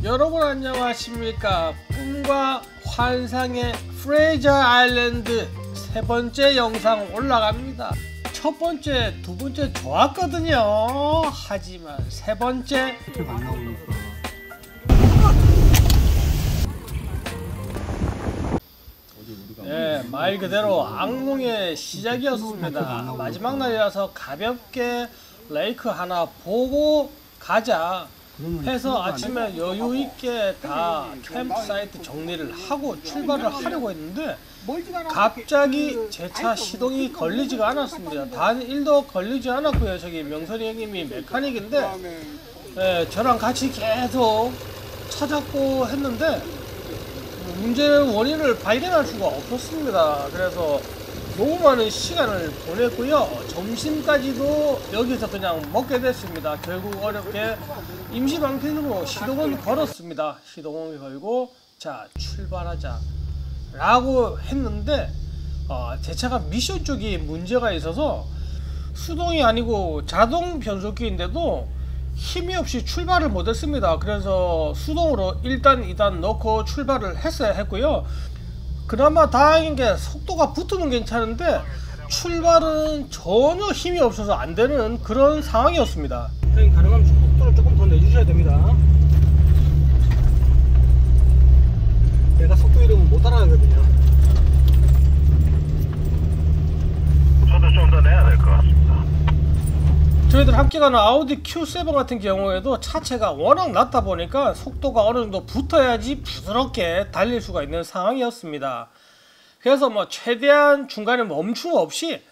여러분 안녕하십니까. 꿈과 환상의 프레이저 아일랜드 세 번째 영상 올라갑니다. 첫 번째, 두 번째 좋았거든요. 하지만 세 번째 말 그대로 악몽의 시작이었습니다. 마지막 날이라서 가볍게 레이크 하나 보고 가자 해서 아침에 여유있게 다 캠프사이트 정리를 하고 출발을 하려고 했는데 갑자기 제 차 시동이 걸리지가 않았습니다. 단 1도 걸리지 않았고요. 저기 명선이 형님이 메카닉인데 저랑 같이 계속 찾았고 했는데 문제는 원인을 발견할 수가 없었습니다. 그래서 너무 많은 시간을 보냈고요. 점심까지도 여기서 그냥 먹게 됐습니다. 결국 어렵게 임시방편으로 시동을 걸었습니다. 시동을 걸고 자 출발하자 라고 했는데 제 차가 미션 쪽이 문제가 있어서 수동이 아니고 자동 변속기인데도 힘이 없이 출발을 못했습니다. 그래서 수동으로 1단 2단 넣고 출발을 했어야 했고요. 그나마 다행인게 속도가 붙으면 괜찮은데 출발은 전혀 힘이 없어서 안되는 그런 상황이었습니다. 가능하면 속도를 조금 더 내주셔야 됩니다. 내가 속도 이름은 못 따라가거든요. 저도 좀 더 내야 될 것 같습니다. 저희들 함께 가는 아우디 Q7 같은 경우에도 차체가 워낙 낮다 보니까 속도가 어느 정도 붙어야지 부드럽게 달릴 수가 있는 상황이었습니다. 그래서 뭐 최대한 중간에 멈춤 없이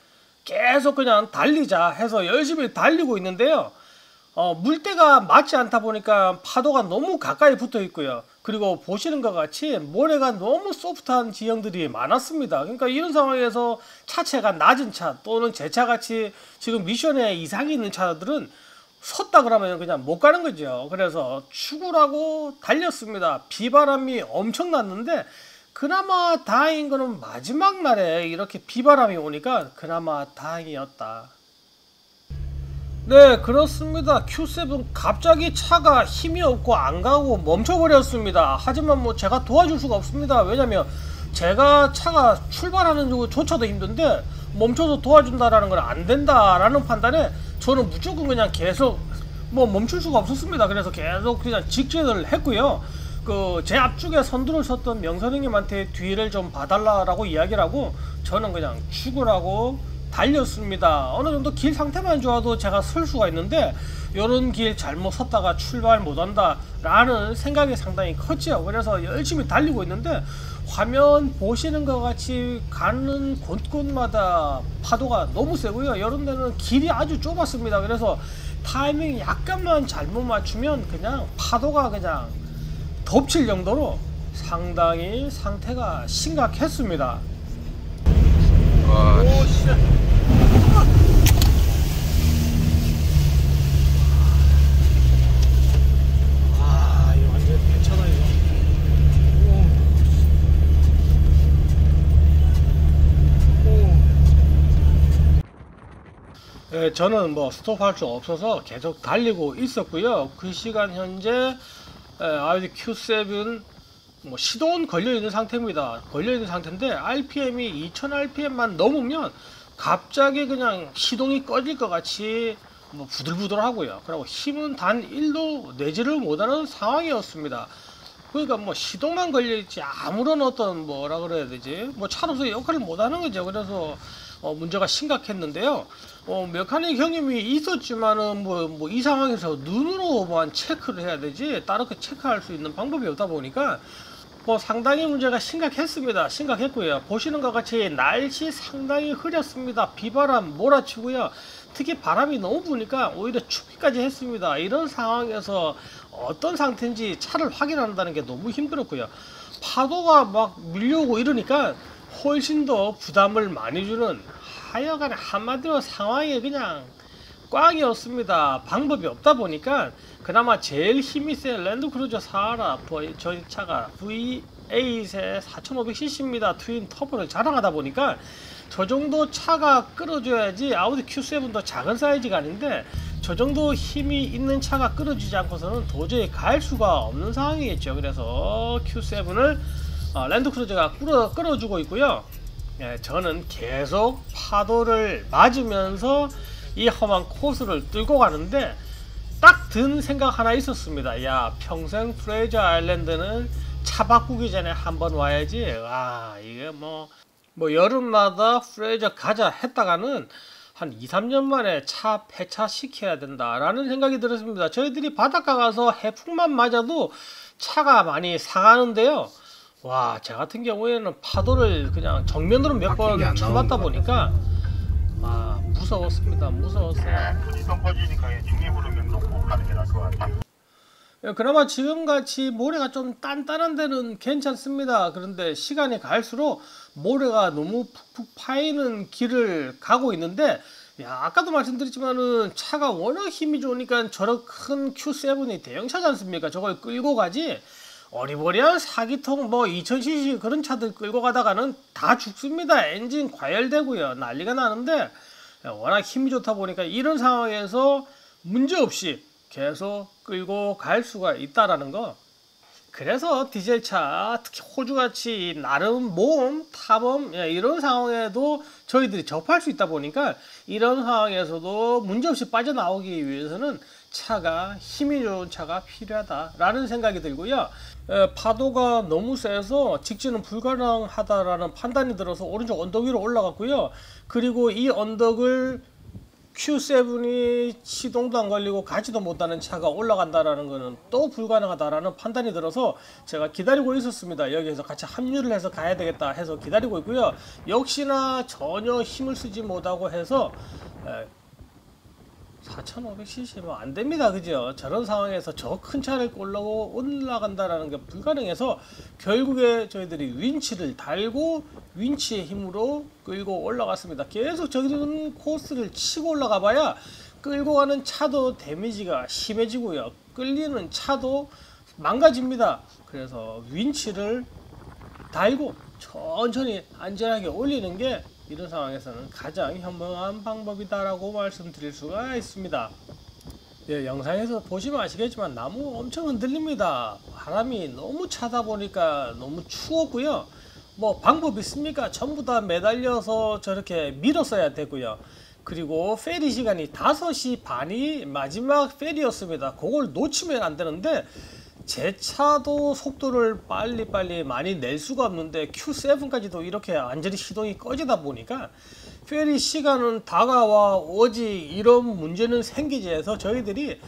계속 그냥 달리자 해서 열심히 달리고 있는데요. 물때가 맞지 않다 보니까 파도가 너무 가까이 붙어 있고요. 그리고 보시는 것 같이 모래가 너무 소프트한 지형들이 많았습니다. 그러니까 이런 상황에서 차체가 낮은 차 또는 제 차같이 지금 미션에 이상이 있는 차들은 섰다 그러면 그냥 못 가는 거죠. 그래서 출구라고 달렸습니다. 비바람이 엄청 났는데 그나마 다행인 거는 마지막 날에 이렇게 비바람이 오니까 그나마 다행이었다. 네, 그렇습니다. Q7 갑자기 차가 힘이 없고 안 가고 멈춰버렸습니다. 하지만 뭐 제가 도와줄 수가 없습니다. 왜냐면 제가 차가 출발하는 조차도 힘든데 멈춰서 도와준다라는 건 안 된다라는 판단에 저는 무조건 그냥 계속 뭐 멈출 수가 없었습니다. 그래서 계속 그냥 직진을 했고요. 제 앞쪽에 선두를 섰던 명선 형님한테 뒤를 좀 봐달라고 이야기를 하고 저는 그냥 출구라고 달렸습니다. 어느 정도 길 상태만 좋아도 제가 설 수가 있는데 요런 길 잘못 섰다가 출발 못한다 라는 생각이 상당히 컸죠. 그래서 열심히 달리고 있는데 화면 보시는 것 같이 가는 곳곳마다 파도가 너무 세고요. 이런 데는 길이 아주 좁았습니다. 그래서 타이밍 약간만 잘못 맞추면 그냥 파도가 그냥 덮칠 정도로 상당히 상태가 심각했습니다. 오, 씨. 아, 이거 완전 괜찮아, 이거. 네, 저는 뭐 스톱할 수 없어서 계속 달리고 있었고요. 그 시간 현재 아우디 Q7 뭐 시동은 걸려있는 상태입니다. 걸려있는 상태인데 RPM이 2000rpm만 넘으면 갑자기 그냥 시동이 꺼질 것 같이 뭐 부들부들하고요. 그리고 힘은 단 1도 내지를 못하는 상황이었습니다. 그러니까 뭐 시동만 걸려있지 아무런 어떤 뭐라 그래야 되지 뭐 차로서 역할을 못하는 거죠. 그래서 문제가 심각했는데요. 메카닉 형님이 있었지만은 뭐 이 상황에서 눈으로만 체크를 해야 되지 다르게 체크할 수 있는 방법이 없다 보니까 뭐 상당히 문제가 심각했습니다. 심각했고요. 보시는 것 같이 날씨 상당히 흐렸습니다. 비바람 몰아치고요. 특히 바람이 너무 부니까 오히려 춥기까지 했습니다. 이런 상황에서 어떤 상태인지 차를 확인한다는 게 너무 힘들었고요. 파도가 막 밀려오고 이러니까 훨씬 더 부담을 많이 주는 하여간 한마디로 상황이 그냥 꽝이었습니다. 방법이 없다 보니까 그나마 제일 힘이 센 랜드크루저 사하라 저희 차가 V8의 4500cc입니다. 트윈 터보를 자랑하다 보니까 저 정도 차가 끌어줘야지 아우디 Q7도 작은 사이즈가 아닌데 저 정도 힘이 있는 차가 끌어주지 않고서는 도저히 갈 수가 없는 상황이겠죠. 그래서 Q7을 랜드크루저가 끌어주고 있고요. 예, 저는 계속 파도를 맞으면서 이 험한 코스를 뚫고 가는데 딱 든 생각 하나 있었습니다. 야, 평생 프레이저 아일랜드는 차 바꾸기 전에 한번 와야지. 이게 뭐 여름마다 프레이저 가자 했다가는 한 2-3년 만에 차 폐차시켜야 된다라는 생각이 들었습니다. 저희들이 바닷가 가서 해풍만 맞아도 차가 많이 상하는데요. 와, 저 같은 경우에는 파도를 그냥 정면으로 몇 번 쳐봤다 보니까 무서웠습니다. 무서웠어요. 부지성 퍼지니까 중립으로 놓고 가는 게 나을 것 같아요. 그나마 지금같이 모래가 좀 단단한 데는 괜찮습니다. 그런데 시간이 갈수록 모래가 너무 푹푹 파이는 길을 가고 있는데, 아까도 말씀드렸지만은 차가 워낙 힘이 좋으니까 저런 큰 Q7이 대형차지 않습니까? 저걸 끌고 가지 어리버리한 4기통 2000cc 그런 차들 끌고 가다가는 다 죽습니다. 엔진 과열되고요, 난리가 나는데, 워낙 힘이 좋다 보니까 이런 상황에서 문제없이 계속 끌고 갈 수가 있다라는 거. 그래서 디젤차, 특히 호주같이 나름 모험, 탑험 이런 상황에도 저희들이 접할 수 있다 보니까 이런 상황에서도 문제없이 빠져나오기 위해서는 차가 힘이 좋은 차가 필요하다라는 생각이 들고요. 파도가 너무 세서 직진은 불가능하다라는 판단이 들어서 오른쪽 언덕 위로 올라갔고요. 그리고 이 언덕을 Q7이 시동도 안 걸리고 가지도 못하는 차가 올라간다라는 것은 또 불가능하다라는 판단이 들어서 제가 기다리고 있었습니다. 여기에서 같이 합류를 해서 가야 되겠다 해서 기다리고 있고요. 역시나 전혀 힘을 쓰지 못하고 해서 4500cc 안 됩니다. 그죠? 저런 상황에서 저 큰 차를 끌고 올라간다라는 게 불가능해서 결국에 저희들이 윈치를 달고 윈치의 힘으로 끌고 올라갔습니다. 계속 저기는 코스를 치고 올라가 봐야 끌고 가는 차도 데미지가 심해지고요, 끌리는 차도 망가집니다. 그래서 윈치를 달고 천천히 안전하게 올리는 게 이런 상황에서는 가장 현명한 방법이다라고 말씀드릴 수가 있습니다. 영상에서 보시면 아시겠지만 나무 엄청 흔들립니다. 바람이 너무 차다 보니까 너무 추웠고요. 방법 있습니까? 전부 다 매달려서 저렇게 밀었어야 되고요. 그리고 페리 시간이 5시 반이 마지막 페리였습니다. 그걸 놓치면 안 되는데 제 차도 속도를 빨리 많이 낼 수가 없는데 Q7까지도 이렇게 완전히 시동이 꺼지다 보니까 페리 시간은 다가와 오지 이런 문제는 생기지 해서 저희들이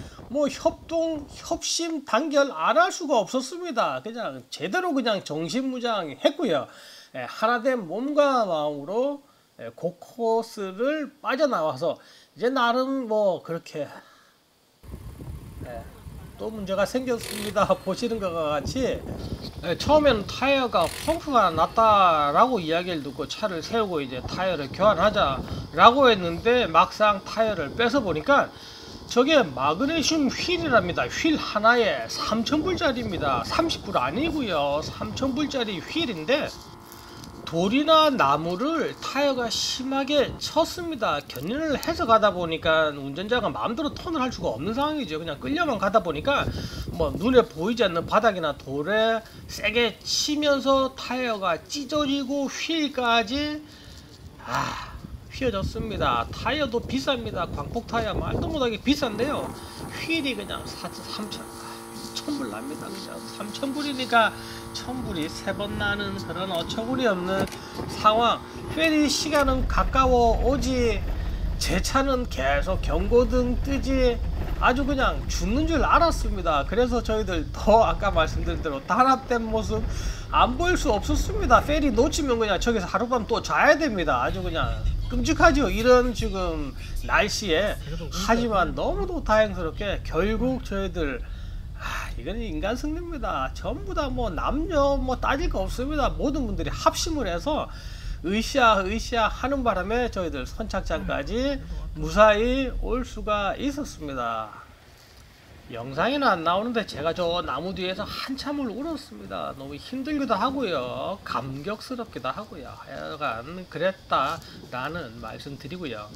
협심 단결 안 할 수가 없었습니다. 그냥 제대로 그냥 정신무장했고요. 하나된 몸과 마음으로 그 코스를 빠져나와서 이제 나름 그렇게 또 문제가 생겼습니다. 보시는 것과 같이 처음에는 타이어가 펑크가 났다라고 이야기를 듣고 차를 세우고 이제 타이어를 교환하자 라고 했는데 막상 타이어를 뺏어 보니까 저게 마그네슘 휠이랍니다. 휠 하나에 3,000불짜리입니다. 30불 아니고요, 3,000불짜리 휠인데 돌이나 나무를 타이어가 심하게 쳤습니다. 견인을 해서 가다 보니까 운전자가 마음대로 턴을 할 수가 없는 상황이죠. 그냥 끌려만 가다 보니까 눈에 보이지 않는 바닥이나 돌에 세게 치면서 타이어가 찢어지고 휠까지 휘어졌습니다. 타이어도 비쌉니다. 광폭 타이어 말도 못하게 비싼데요, 휠이 그냥 3,000불 납니다. 그냥 3,000불이니까 1,000불이 3번 나는 그런 어처구니 없는 상황. 페리 시간은 가까워 오지 제 차는 계속 경고등 뜨지 아주 그냥 죽는 줄 알았습니다. 그래서 저희들 아까 말씀드린 대로 단합된 모습 안 보일 수 없었습니다. 페리 놓치면 그냥 저기서 하룻밤 또 자야 됩니다. 아주 그냥 끔찍하죠, 이런 지금 날씨에. 하지만 너무도 다행스럽게 결국 저희들 이거는 인간 승리입니다. 전부 다 남녀 따질 거 없습니다. 모든 분들이 합심을 해서 으쌰 하는 바람에 저희들 선착장까지 무사히 올 수가 있었습니다. 영상에는 안 나오는데 제가 저 나무 뒤에서 한참을 울었습니다. 너무 힘들기도 하고요, 감격스럽기도 하고요. 하여간 그랬다라는 말씀 드리고요.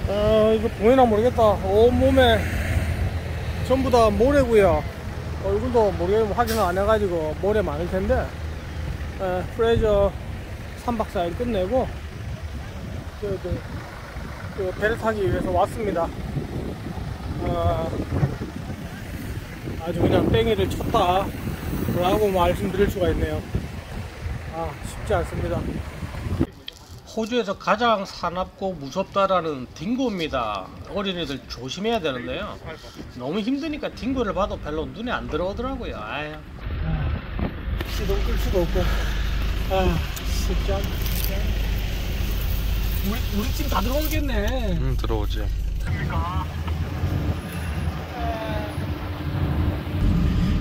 이거 보이나 모르겠다. 온몸에 전부 다 모래고요. 얼굴도 모르겠고 확인을 안 해가지고 모래 많을 텐데, 프레저 3박 4일 끝내고 배를 타기 위해서 왔습니다. 아주 그냥 땡이를 쳤다 라고 말씀드릴 수가 있네요. 쉽지 않습니다. 호주에서 가장 사납고 무섭다라는 딩고입니다. 어린이들 조심해야 되는데요. 너무 힘드니까 딩고를 봐도 별로 눈에 안 들어오더라고요. 시동 끌 수도 없고. 쉽지 않네. 우리 팀 다 들어오겠네. 들어오지.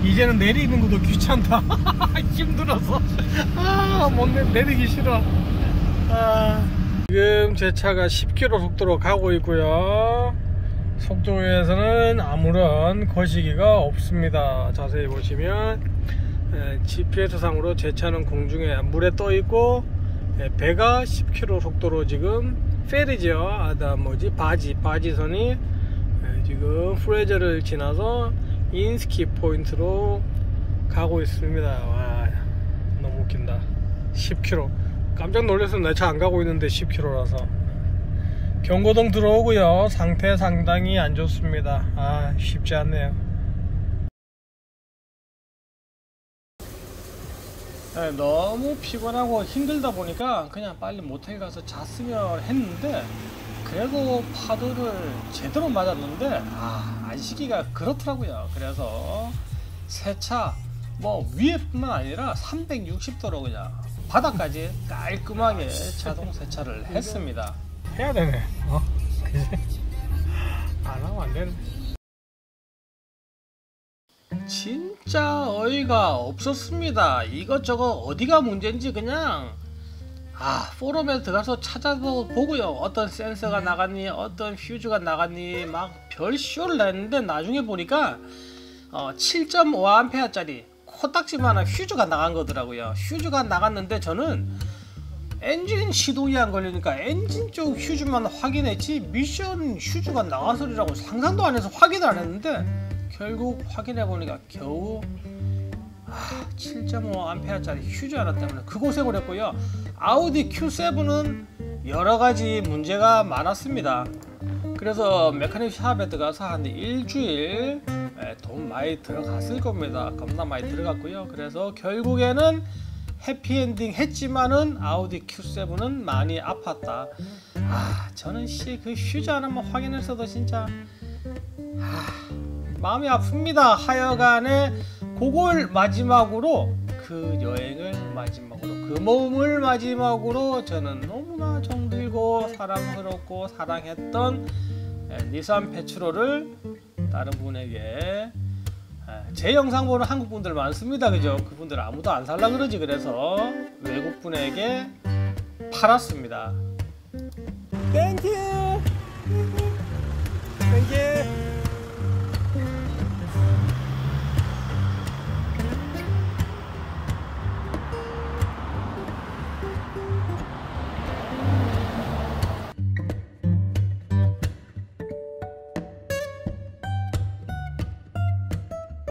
이제는 내리는 것도 귀찮다. 힘들어서. 못 내리기 싫어. 지금 제 차가 10km 속도로 가고 있고요. 속도에서는 아무런 거시기가 없습니다. 자세히 보시면 GPS 상으로 제 차는 공중에 물에 떠 있고, 배가 10km 속도로 지금 페리죠. 바지선이 지금 프레저를 지나서 인스키 포인트로 가고 있습니다. 와, 너무 웃긴다. 10km. 깜짝 놀라서 내 차 안 가고 있는데 10km라서. 경고등 들어오고요. 상태 상당히 안 좋습니다. 쉽지 않네요. 너무 피곤하고 힘들다 보니까 그냥 빨리 모텔 가서 잤으면 했는데, 그래도 파도를 제대로 맞았는데 안식기가 그렇더라고요. 그래서 세차 위에뿐만 아니라 360도로 그냥 바닥까지 깔끔하게 자동 세차를 했습니다. 해야 되네. 그지? 안 하면 안 되네. 진짜 어이가 없었습니다. 이것저것 어디가 문제인지 그냥 포럼에 들어가서 찾아보고요. 어떤 센서가 나갔니, 어떤 퓨즈가 나갔니, 막 별 쇼를 냈는데, 나중에 보니까 7.5A 짜리 코딱지만한 퓨즈가 나간 거더라고요. 퓨즈가 나갔는데, 저는 엔진 시동이 안 걸리니까 엔진 쪽 퓨즈만 확인했지 미션 퓨즈가 나간 소리라고 상상도 안 해서 확인을 안 했는데, 결국 확인해 보니까 겨우 7.5A 짜리 휴즈 하나 때문에 그 고생을 했고요. 아우디 Q7은 여러가지 문제가 많았습니다. 그래서 메카닉 샵에 들어가서 한 일주일 돈 많이 들어갔을 겁니다. 겁나 많이 들어갔고요. 그래서 결국에는 해피엔딩 했지만은 아우디 Q7은 많이 아팠다. 저는 그 휴즈 하나만 확인했어도 진짜 마음이 아픕니다. 하여간에 그걸 마지막으로, 그 여행을 마지막으로, 그 모험을 마지막으로 저는 너무나 정들고 사랑스럽고 사랑했던 니산 페트롤을 다른 분에게, 제 영상 보는 한국 분들 많습니다. 그죠? 그분들 아무도 안 살라 그러지. 그래서 외국 분에게 팔았습니다. 땡큐. 땡큐.